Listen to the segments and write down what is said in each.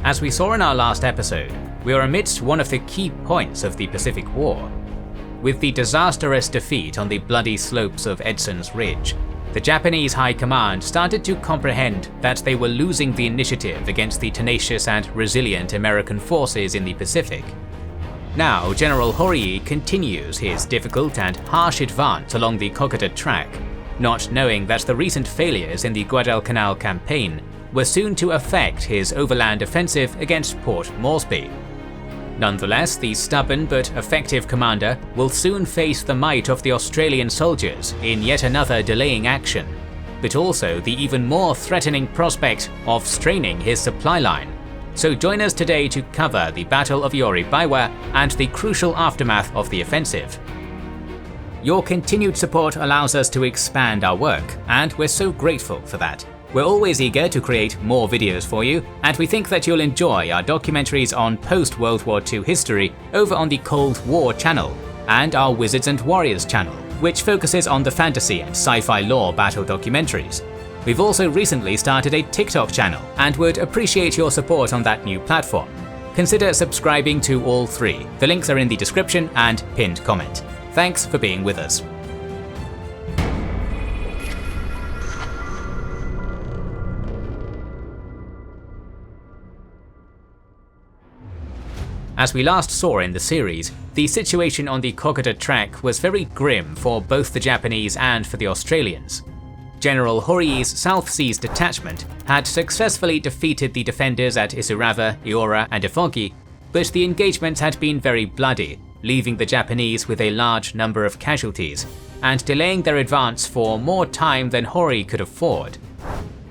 As we saw in our last episode, we are amidst one of the key points of the Pacific War. With the disastrous defeat on the bloody slopes of Edson's Ridge, the Japanese High Command started to comprehend that they were losing the initiative against the tenacious and resilient American forces in the Pacific. Now, General Horii continues his difficult and harsh advance along the Kokoda Track, not knowing that the recent failures in the Guadalcanal Campaign were soon to affect his overland offensive against Port Moresby. Nonetheless, the stubborn but effective commander will soon face the might of the Australian soldiers in yet another delaying action, but also the even more threatening prospect of straining his supply line. So join us today to cover the Battle of Ioribaiwa and the crucial aftermath of the offensive. Your continued support allows us to expand our work, and we're so grateful for that. We're always eager to create more videos for you, and we think that you'll enjoy our documentaries on post-World War II history over on the Cold War channel, and our Wizards and Warriors channel, which focuses on the fantasy and sci-fi lore battle documentaries. We've also recently started a TikTok channel, and would appreciate your support on that new platform. Consider subscribing to all three. The links are in the description and pinned comment. Thanks for being with us. As we last saw in the series, the situation on the Kokoda Track was very grim for both the Japanese and for the Australians. General Horii's South Seas detachment had successfully defeated the defenders at Isurava, Iora and Ifogi, but the engagements had been very bloody, leaving the Japanese with a large number of casualties, and delaying their advance for more time than Horii could afford.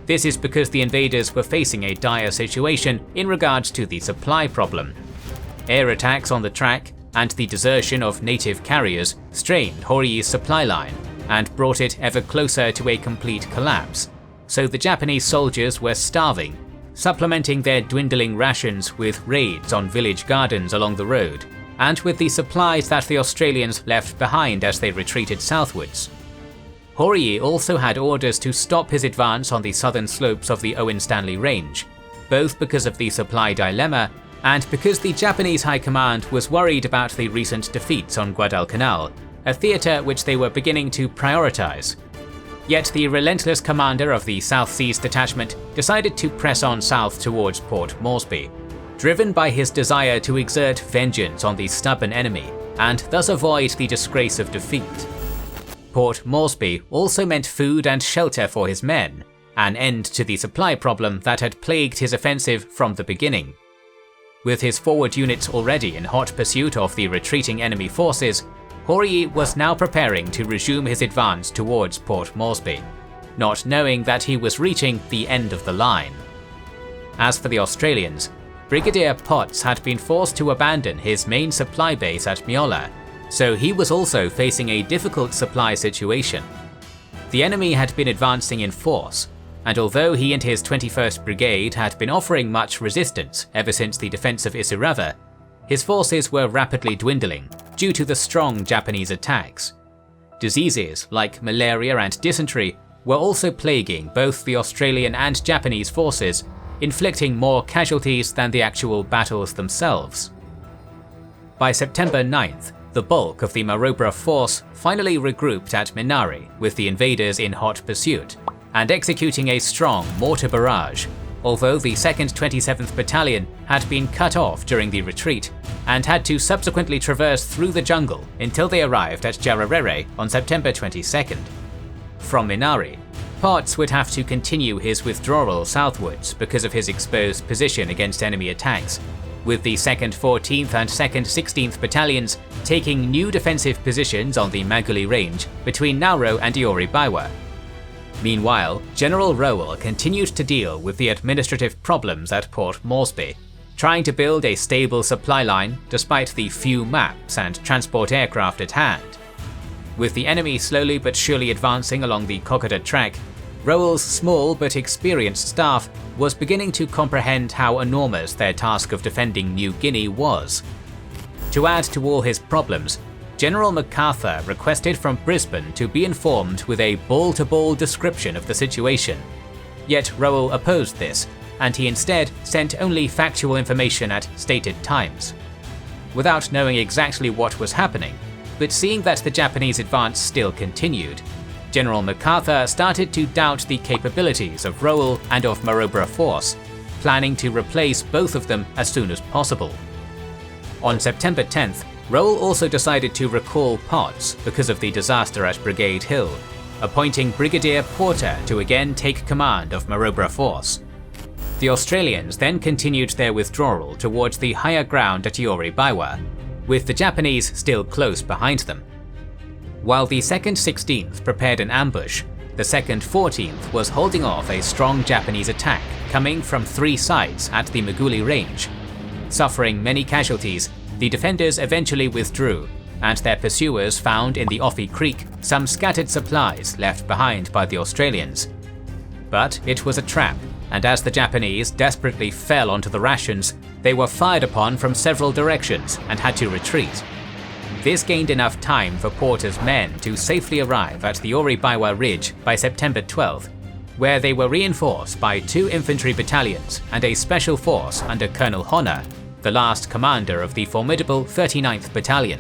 This is because the invaders were facing a dire situation in regards to the supply problem. Air attacks on the track and the desertion of native carriers strained Horii's supply line and brought it ever closer to a complete collapse, so the Japanese soldiers were starving, supplementing their dwindling rations with raids on village gardens along the road, and with the supplies that the Australians left behind as they retreated southwards. Horii also had orders to stop his advance on the southern slopes of the Owen Stanley Range, both because of the supply dilemma and because the Japanese High Command was worried about the recent defeats on Guadalcanal, a theatre which they were beginning to prioritise. Yet the relentless commander of the South Seas Detachment decided to press on south towards Port Moresby, driven by his desire to exert vengeance on the stubborn enemy, and thus avoid the disgrace of defeat. Port Moresby also meant food and shelter for his men, an end to the supply problem that had plagued his offensive from the beginning. With his forward units already in hot pursuit of the retreating enemy forces, Horii was now preparing to resume his advance towards Port Moresby, not knowing that he was reaching the end of the line. As for the Australians, Brigadier Potts had been forced to abandon his main supply base at Miola, so he was also facing a difficult supply situation. The enemy had been advancing in force, and although he and his 21st Brigade had been offering much resistance ever since the defense of Isurava, his forces were rapidly dwindling due to the strong Japanese attacks. Diseases like malaria and dysentery were also plaguing both the Australian and Japanese forces, inflicting more casualties than the actual battles themselves. By September 9th, the bulk of the Marobra force finally regrouped at Minari with the invaders in hot pursuit, and executing a strong mortar barrage, although the 2nd 27th Battalion had been cut off during the retreat and had to subsequently traverse through the jungle until they arrived at Jararere on September 22nd. From Minari, Potts would have to continue his withdrawal southwards because of his exposed position against enemy attacks, with the 2nd 14th and 2nd 16th Battalions taking new defensive positions on the Maguli Range between Nauru and Ioribaiwa. Meanwhile, General Rowell continued to deal with the administrative problems at Port Moresby, trying to build a stable supply line despite the few maps and transport aircraft at hand. With the enemy slowly but surely advancing along the Kokoda Track, Rowell's small but experienced staff was beginning to comprehend how enormous their task of defending New Guinea was. To add to all his problems, General MacArthur requested from Brisbane to be informed with a ball-to-ball description of the situation. Yet Rowell opposed this, and he instead sent only factual information at stated times. Without knowing exactly what was happening, but seeing that the Japanese advance still continued, General MacArthur started to doubt the capabilities of Rowell and of Marlborough Force, planning to replace both of them as soon as possible. On September 10th, Rowell also decided to recall Potts because of the disaster at Brigade Hill, appointing Brigadier Porter to again take command of Marlborough Force. The Australians then continued their withdrawal towards the higher ground at Ioribaiwa, with the Japanese still close behind them. While the 2nd 16th prepared an ambush, the 2nd 14th was holding off a strong Japanese attack coming from 3 sides at the Maguli Range. Suffering many casualties, the defenders eventually withdrew, and their pursuers found in the Offie Creek some scattered supplies left behind by the Australians. But it was a trap, and as the Japanese desperately fell onto the rations, they were fired upon from several directions and had to retreat. This gained enough time for Porter's men to safely arrive at the Ioribaiwa Ridge by September 12th, where they were reinforced by 2 infantry battalions and a special force under Colonel Honor, the last commander of the formidable 39th Battalion.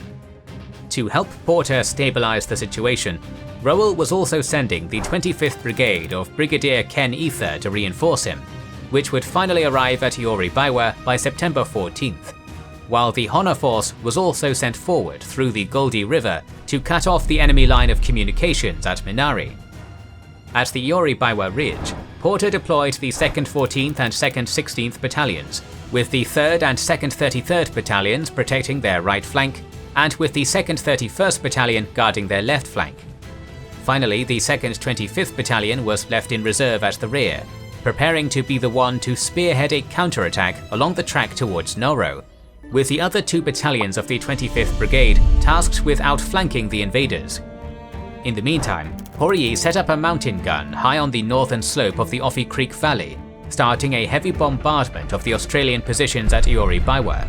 To help Porter stabilize the situation, Rowell was also sending the 25th Brigade of Brigadier Ken Ether to reinforce him, which would finally arrive at Ioribaiwa by September 14th, while the Honor Force was also sent forward through the Goldie River to cut off the enemy line of communications at Minari. At the Ioribaiwa Ridge, Porter deployed the 2nd 14th and 2nd 16th Battalions, with the 3rd and 2nd 33rd Battalions protecting their right flank, and with the 2nd 31st Battalion guarding their left flank. Finally, the 2nd 25th Battalion was left in reserve at the rear, preparing to be the one to spearhead a counterattack along the track towards Noro, with the other 2 battalions of the 25th Brigade tasked with outflanking the invaders. In the meantime, Horii set up a mountain gun high on the northern slope of the Offie Creek Valley, starting a heavy bombardment of the Australian positions at Ioribaiwa.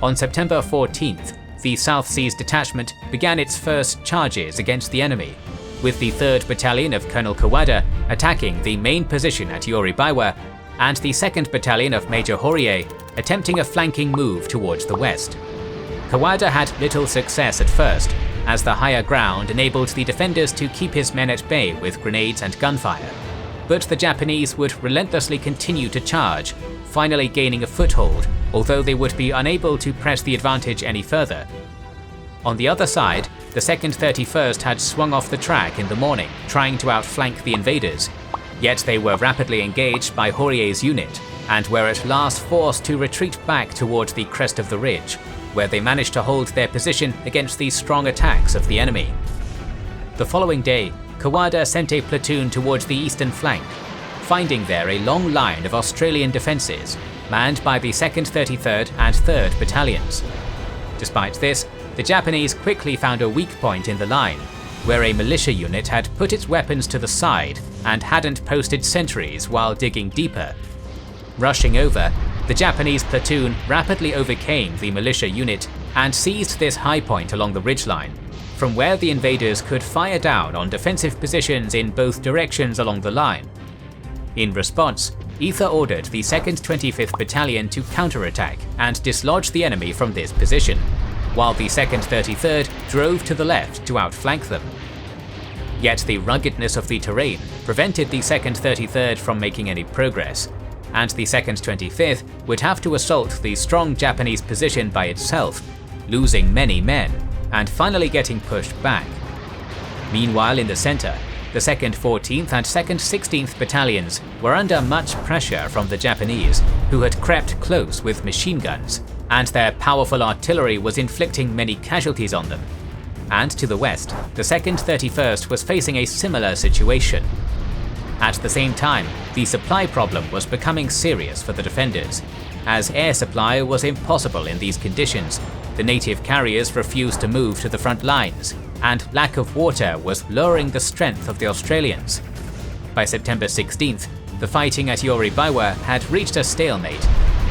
On September 14th, the South Seas Detachment began its first charges against the enemy, with the 3rd Battalion of Colonel Kawada attacking the main position at Ioribaiwa, and the 2nd Battalion of Major Horii attempting a flanking move towards the west. Kawada had little success at first, as the higher ground enabled the defenders to keep his men at bay with grenades and gunfire, but the Japanese would relentlessly continue to charge, finally gaining a foothold, although they would be unable to press the advantage any further. On the other side, the 2nd 31st had swung off the track in the morning, trying to outflank the invaders, yet they were rapidly engaged by Horii's unit, and were at last forced to retreat back towards the crest of the ridge, where they managed to hold their position against the strong attacks of the enemy. The following day, Kawada sent a platoon towards the eastern flank, finding there a long line of Australian defences, manned by the 2nd 33rd and 3rd Battalions. Despite this, the Japanese quickly found a weak point in the line, where a militia unit had put its weapons to the side and hadn't posted sentries while digging deeper. Rushing over, the Japanese platoon rapidly overcame the militia unit and seized this high point along the ridgeline, from where the invaders could fire down on defensive positions in both directions along the line. In response, Ether ordered the 2nd 25th Battalion to counterattack and dislodge the enemy from this position, while the 2nd 33rd drove to the left to outflank them. Yet the ruggedness of the terrain prevented the 2nd 33rd from making any progress, and the 2nd 25th would have to assault the strong Japanese position by itself, losing many men, and finally getting pushed back. Meanwhile in the centre, the 2nd 14th and 2nd 16th Battalions were under much pressure from the Japanese, who had crept close with machine guns, and their powerful artillery was inflicting many casualties on them. And to the west, the 2nd 31st was facing a similar situation. At the same time, the supply problem was becoming serious for the defenders. As air supply was impossible in these conditions, the native carriers refused to move to the front lines, and lack of water was lowering the strength of the Australians. By September 16th, the fighting at Ioribaiwa had reached a stalemate,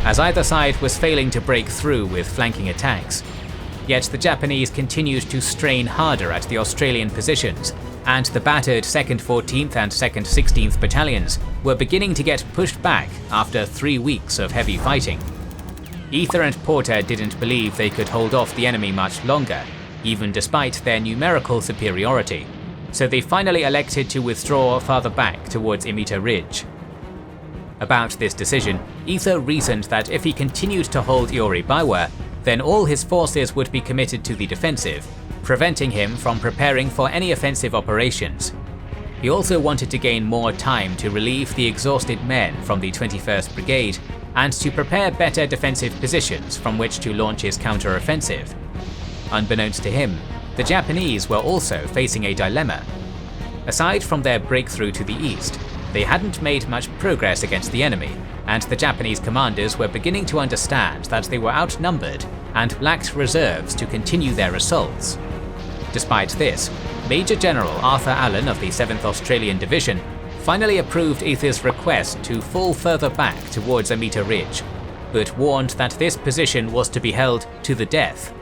as either side was failing to break through with flanking attacks. Yet the Japanese continued to strain harder at the Australian positions, and the battered 2nd 14th and 2nd 16th Battalions were beginning to get pushed back after 3 weeks of heavy fighting. Ether and Porter didn't believe they could hold off the enemy much longer, even despite their numerical superiority, so they finally elected to withdraw farther back towards Imita Ridge. About this decision, Ether reasoned that if he continued to hold Ioribaiwa, then all his forces would be committed to the defensive, preventing him from preparing for any offensive operations. He also wanted to gain more time to relieve the exhausted men from the 21st Brigade and to prepare better defensive positions from which to launch his counter-offensive. Unbeknownst to him, the Japanese were also facing a dilemma. Aside from their breakthrough to the east, they hadn't made much progress against the enemy, and the Japanese commanders were beginning to understand that they were outnumbered and lacked reserves to continue their assaults. Despite this, Major General Arthur Allen of the 7th Australian Division finally approved Ether's request to fall further back towards Amita Ridge, but warned that this position was to be held to the death.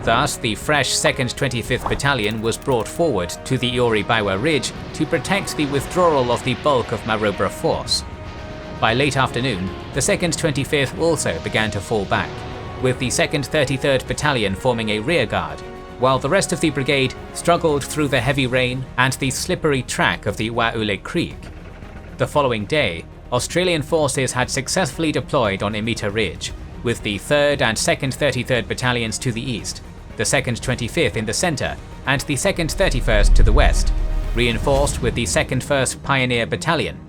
Thus, the fresh 2nd 25th Battalion was brought forward to the Ioribaiwa Ridge to protect the withdrawal of the bulk of Marobra force. By late afternoon, the 2nd 25th also began to fall back, with the 2nd 33rd Battalion forming a rearguard, while the rest of the brigade struggled through the heavy rain and the slippery track of the Waule Creek. The following day, Australian forces had successfully deployed on Imita Ridge, with the 3rd and 2nd 33rd Battalions to the east, the 2nd 25th in the centre, and the 2nd 31st to the west, reinforced with the 2nd 1st Pioneer Battalion.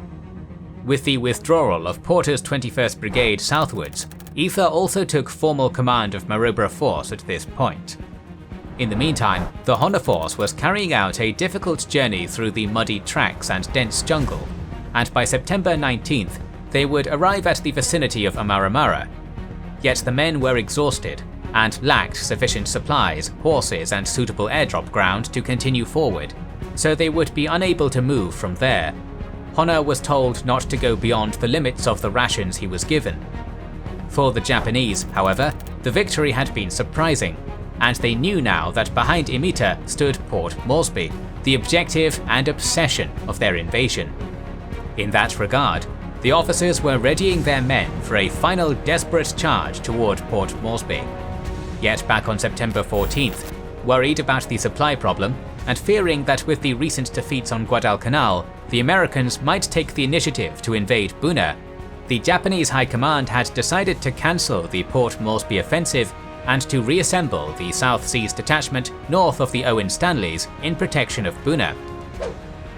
With the withdrawal of Porter's 21st Brigade southwards, Ether also took formal command of Marobra Force at this point. In the meantime, the Honor Force was carrying out a difficult journey through the muddy tracks and dense jungle, and by September 19th, they would arrive at the vicinity of Amaramara. Yet the men were exhausted, and lacked sufficient supplies, horses, and suitable airdrop ground to continue forward, so they would be unable to move from there. Honor was told not to go beyond the limits of the rations he was given. For the Japanese, however, the victory had been surprising, and they knew now that behind Imita stood Port Moresby, the objective and obsession of their invasion. In that regard, the officers were readying their men for a final desperate charge toward Port Moresby. Yet back on September 14th, worried about the supply problem, and fearing that with the recent defeats on Guadalcanal, the Americans might take the initiative to invade Buna, the Japanese High Command had decided to cancel the Port Moresby offensive and to reassemble the South Seas Detachment north of the Owen Stanleys in protection of Buna.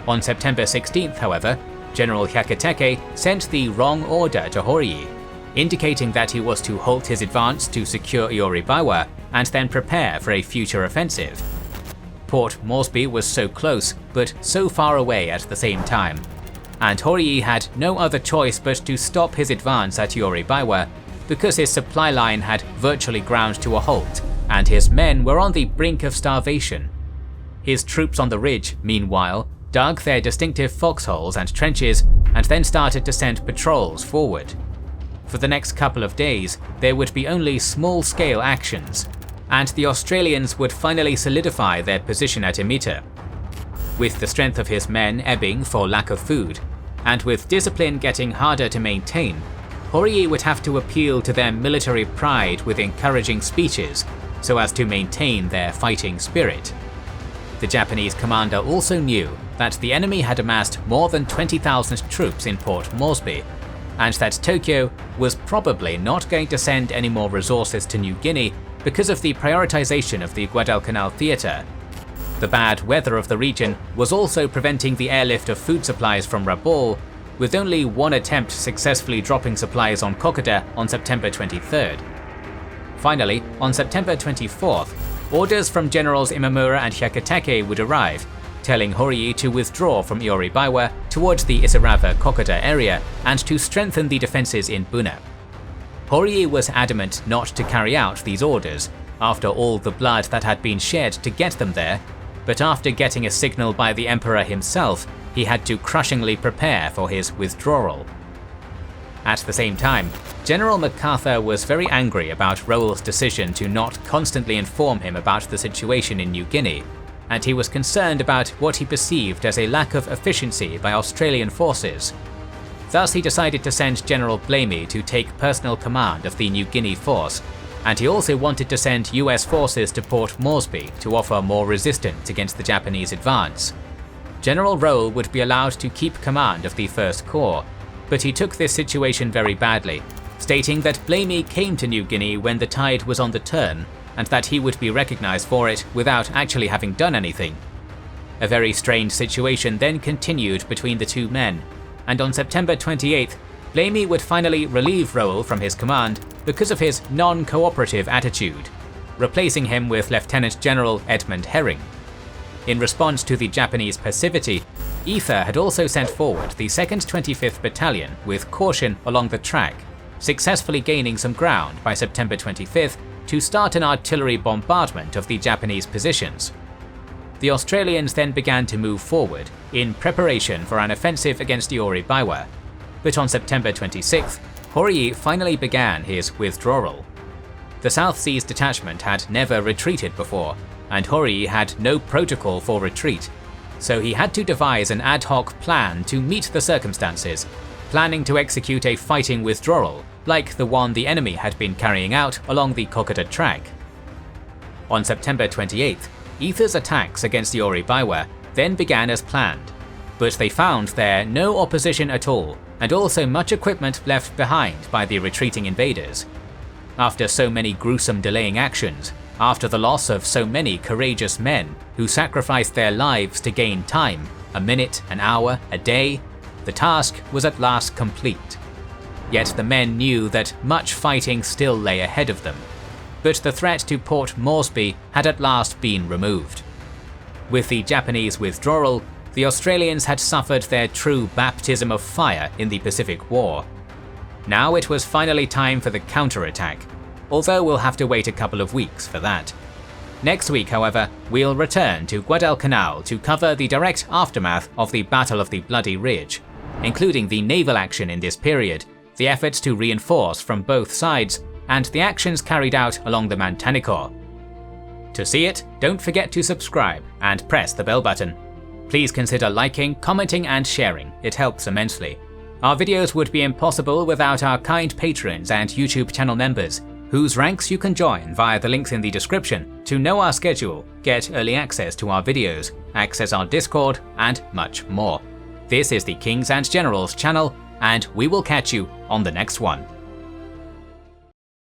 On September 16th, however, General Hyakutake sent the wrong order to Horii, indicating that he was to halt his advance to secure Ioribaiwa and then prepare for a future offensive. Port Moresby was so close, but so far away at the same time, and Horii had no other choice but to stop his advance at Ioribaiwa because his supply line had virtually ground to a halt and his men were on the brink of starvation. His troops on the ridge, meanwhile, dug their distinctive foxholes and trenches and then started to send patrols forward. For the next couple of days, there would be only small-scale actions, and the Australians would finally solidify their position at Imita. With the strength of his men ebbing for lack of food, and with discipline getting harder to maintain, Horii would have to appeal to their military pride with encouraging speeches so as to maintain their fighting spirit. The Japanese commander also knew that the enemy had amassed more than 20,000 troops in Port Moresby, and that Tokyo was probably not going to send any more resources to New Guinea because of the prioritization of the Guadalcanal theatre. The bad weather of the region was also preventing the airlift of food supplies from Rabaul, with only one attempt successfully dropping supplies on Kokoda on September 23rd. Finally, on September 24th, orders from Generals Imamura and Hyakutake would arrive, telling Horii to withdraw from Ioribaiwa towards the Isarava-Kokoda area and to strengthen the defences in Buna. Horii was adamant not to carry out these orders, after all the blood that had been shed to get them there, but after getting a signal by the Emperor himself, he had to crushingly prepare for his withdrawal. At the same time, General MacArthur was very angry about Raoul's decision to not constantly inform him about the situation in New Guinea, and he was concerned about what he perceived as a lack of efficiency by Australian forces. Thus he decided to send General Blamey to take personal command of the New Guinea force, and he also wanted to send US forces to Port Moresby to offer more resistance against the Japanese advance. General Rohl would be allowed to keep command of the First Corps, but he took this situation very badly, stating that Blamey came to New Guinea when the tide was on the turn, and that he would be recognized for it without actually having done anything. A very strained situation then continued between the two men, and on September 28th, Blamey would finally relieve Rohl from his command because of his non-cooperative attitude, replacing him with Lieutenant General Edmund Herring. In response to the Japanese passivity, Ether had also sent forward the 2nd 25th Battalion with caution along the track, successfully gaining some ground by September 25th to start an artillery bombardment of the Japanese positions. The Australians then began to move forward in preparation for an offensive against Ioribaiwa, but on September 26th, Horii finally began his withdrawal. The South Seas detachment had never retreated before, and Horii had no protocol for retreat, so he had to devise an ad hoc plan to meet the circumstances, planning to execute a fighting withdrawal like the one the enemy had been carrying out along the Kokoda Track. On September 28th, Ether's attacks against Ioribaiwa then began as planned, but they found there no opposition at all, and also much equipment left behind by the retreating invaders. After so many gruesome delaying actions, after the loss of so many courageous men who sacrificed their lives to gain time, a minute, an hour, a day, the task was at last complete. Yet the men knew that much fighting still lay ahead of them, but the threat to Port Moresby had at last been removed. With the Japanese withdrawal, the Australians had suffered their true baptism of fire in the Pacific War. Now it was finally time for the counterattack, although we'll have to wait a couple of weeks for that. Next week, however, we'll return to Guadalcanal to cover the direct aftermath of the Battle of the Bloody Ridge, including the naval action in this period, the efforts to reinforce from both sides, and the actions carried out along the Manticore. To see it, don't forget to subscribe and press the bell button. Please consider liking, commenting and sharing, it helps immensely. Our videos would be impossible without our kind patrons and YouTube channel members, whose ranks you can join via the links in the description to know our schedule, get early access to our videos, access our Discord, and much more. This is the Kings and Generals channel, and we will catch you on the next one.